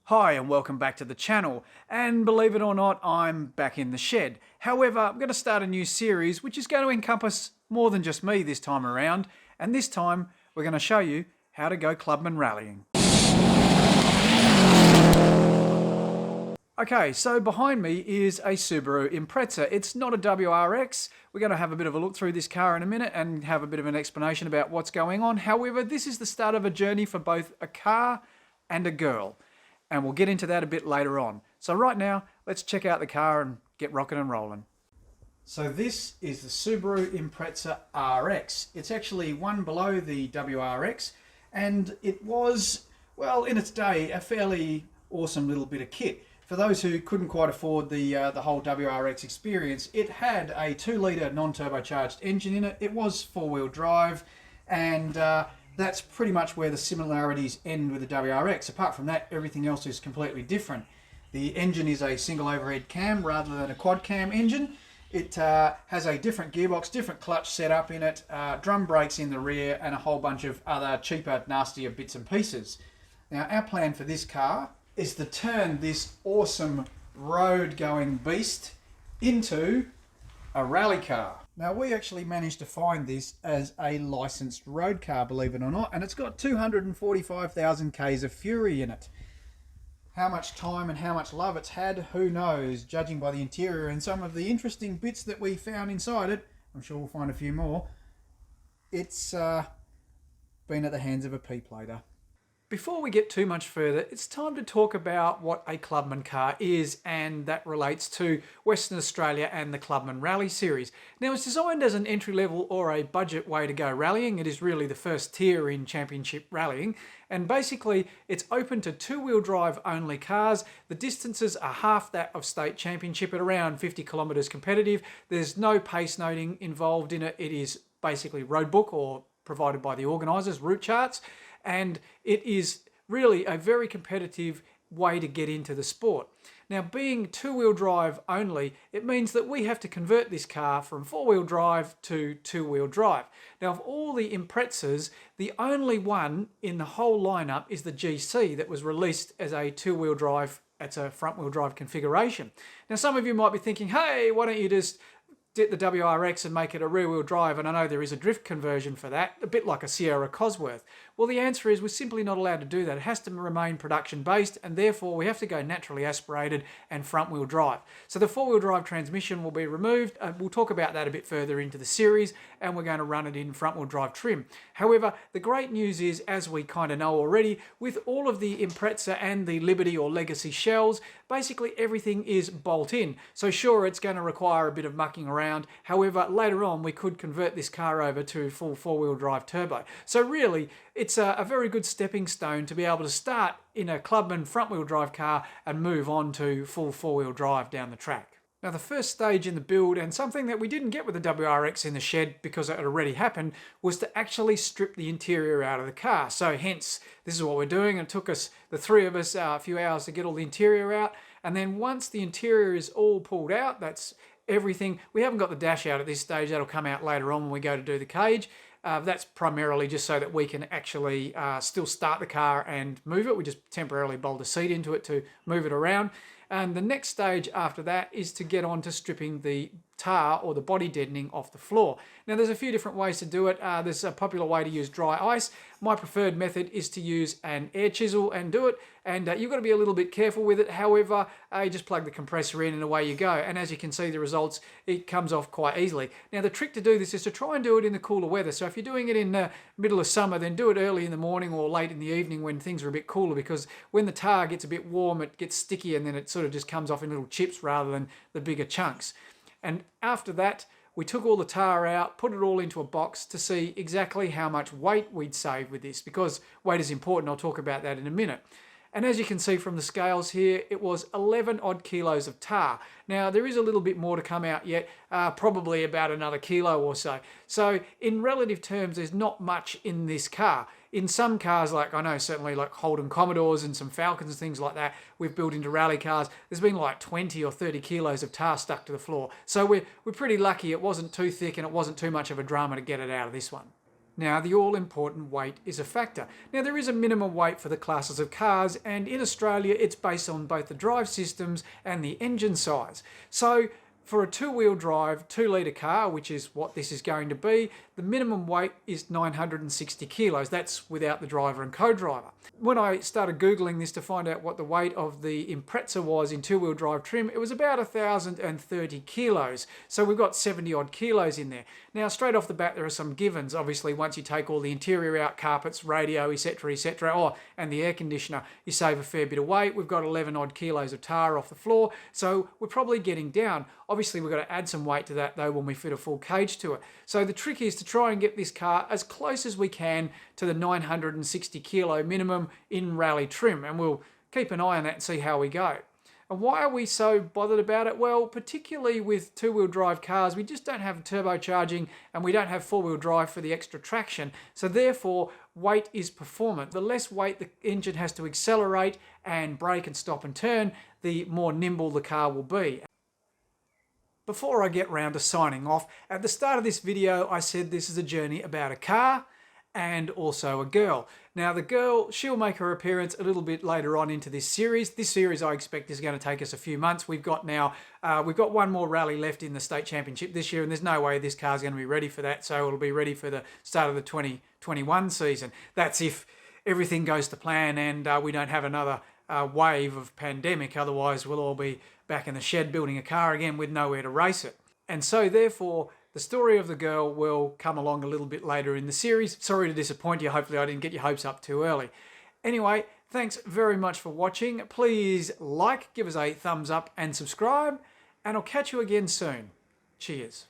Hi and welcome back to the channel, and believe it or not, I'm back in the shed. However, I'm going to start a new series which is going to encompass more than just me this time around, and this time we're going to show you how to go clubman rallying. Okay, so behind me is a Subaru Impreza. It's not a WRX. We're going to have a bit of a look through this car in a minute and have a bit of an explanation about what's going on. However, this is the start of a journey for both a car and a girl. And we'll get into that a bit later on. So right now, let's check out the car and get rocking and rolling. So this is the Subaru Impreza RX. It's actually one below the WRX, and it was, well, in its day, a fairly awesome little bit of kit. For those who couldn't quite afford the whole WRX experience, it had a 2-litre non-turbocharged engine in it. It was 4-wheel drive, and that's pretty much where the similarities end with the WRX. Apart from that, everything else is completely different. The engine is a single overhead cam rather than a quad cam engine. It has a different gearbox, different clutch setup in it, drum brakes in the rear, and a whole bunch of other cheaper, nastier bits and pieces. Now, our plan for this car is to turn this awesome road-going beast into a rally car. Now, we actually managed to find this as a licensed road car, believe it or not, and it's got 245,000 Ks of fury in it. How much time and how much love it's had, who knows, judging by the interior and some of the interesting bits that we found inside it. I'm sure we'll find a few more. It's been at the hands of a P-plater. Before we get too much further, it's time to talk about what a clubman car is, and that relates to Western Australia and the Clubman Rally Series. Now, it's designed as an entry-level or a budget way to go rallying. It is really the first tier in championship rallying, and basically it's open to 2-wheel drive only cars. The distances are half that of state championship at around 50 kilometres competitive. There's no pace noting involved in it. It is basically road book or provided by the organisers, route charts. And it is really a very competitive way to get into the sport. Now, being 2-wheel drive only, it means that we have to convert this car from 4-wheel drive to 2-wheel drive. Now, of all the Imprezas, the only one in the whole lineup is the GC that was released as a 2-wheel drive. It's a front-wheel drive configuration. Now, some of you might be thinking, hey, why don't you just get the WRX and make it a rear-wheel drive? And I know there is a drift conversion for that, a bit like a Sierra Cosworth. Well, the answer is we're simply not allowed to do that. It has to remain production-based, and therefore we have to go naturally aspirated and front-wheel drive. So the 4-wheel drive transmission will be removed. We'll talk about that a bit further into the series, and we're going to run it in front-wheel drive trim. However, the great news is, as we kind of know already, with all of the Impreza and the Liberty or Legacy shells, basically everything is bolt-in. So sure, it's going to require a bit of mucking around. However, later on, we could convert this car over to full 4-wheel drive turbo. So really, it's a very good stepping stone to be able to start in a Clubman front-wheel drive car and move on to full 4-wheel drive down the track. Now, the first stage in the build, and something that we didn't get with the WRX in the shed because it had already happened, was to actually strip the interior out of the car. So hence, this is what we're doing. It took us, the three of us, a few hours to get all the interior out. And then once the interior is all pulled out, that's everything. We haven't got the dash out at this stage. That'll come out later on when we go to do the cage. That's primarily just so that we can actually still start the car and move it. We just temporarily bolt a seat into it to move it around. And the next stage after that is to get on to stripping the tar or the body deadening off the floor. Now, there's a few different ways to do it. There's a popular way to use dry ice. My preferred method is to use an air chisel and do it, and you've got to be a little bit careful with it. However, you just plug the compressor in and away you go, and as you can see the results, it comes off quite easily. Now, the trick to do this is to try and do it in the cooler weather. So if you're doing it in the middle of summer, then do it early in the morning or late in the evening when things are a bit cooler, because when the tar gets a bit warm, it gets sticky, and then it sort of just comes off in little chips rather than the bigger chunks. And after that, we took all the tar out, put it all into a box to see exactly how much weight we'd save with this, because weight is important. I'll talk about that in a minute. And as you can see from the scales here, it was 11 odd kilos of tar. Now, there is a little bit more to come out yet, probably about another kilo or so. So in relative terms, there's not much in this car. In some cars, like I know certainly like Holden Commodores and some Falcons and things like that, we've built into rally cars, there's been like 20 or 30 kilos of tar stuck to the floor. So we're pretty lucky it wasn't too thick and it wasn't too much of a drama to get it out of this one. Now, the all-important weight is a factor. Now, there is a minimum weight for the classes of cars, and in Australia, it's based on both the drive systems and the engine size. So, for a two-wheel drive, 2-litre car, which is what this is going to be, the minimum weight is 960 kilos. That's without the driver and co-driver. When I started Googling this to find out what the weight of the Impreza was in two-wheel drive trim, it was about 1,030 kilos. So we've got 70 odd kilos in there. Now, straight off the bat, there are some givens. Obviously, once you take all the interior out, carpets, radio, etc., etc., and the air conditioner, you save a fair bit of weight. We've got 11 odd kilos of tar off the floor. So we're probably getting down. Obviously, we've got to add some weight to that, though, when we fit a full cage to it. So the trick is to try and get this car as close as we can to the 960 kilo minimum in rally trim, and we'll keep an eye on that and see how we go. And why are we so bothered about it? Well, particularly with two-wheel drive cars, we just don't have turbocharging and we don't have four-wheel drive for the extra traction. So therefore, weight is performance. The less weight the engine has to accelerate and brake and stop and turn, the more nimble the car will be. Before I get round to signing off, at the start of this video, I said this is a journey about a car and also a girl. Now the girl, she'll make her appearance a little bit later on into this series. This series I expect is going to take us a few months. We've got one more rally left in the state championship this year, and there's no way this car's going to be ready for that. So it'll be ready for the start of the 2021 season. That's if everything goes to plan and we don't have another wave of pandemic. Otherwise, we'll all be back in the shed building a car again with nowhere to race it. And so therefore, the story of the girl will come along a little bit later in the series. Sorry to disappoint you. Hopefully I didn't get your hopes up too early. Anyway, thanks very much for watching. Please like, give us a thumbs up and subscribe, and I'll catch you again soon. Cheers.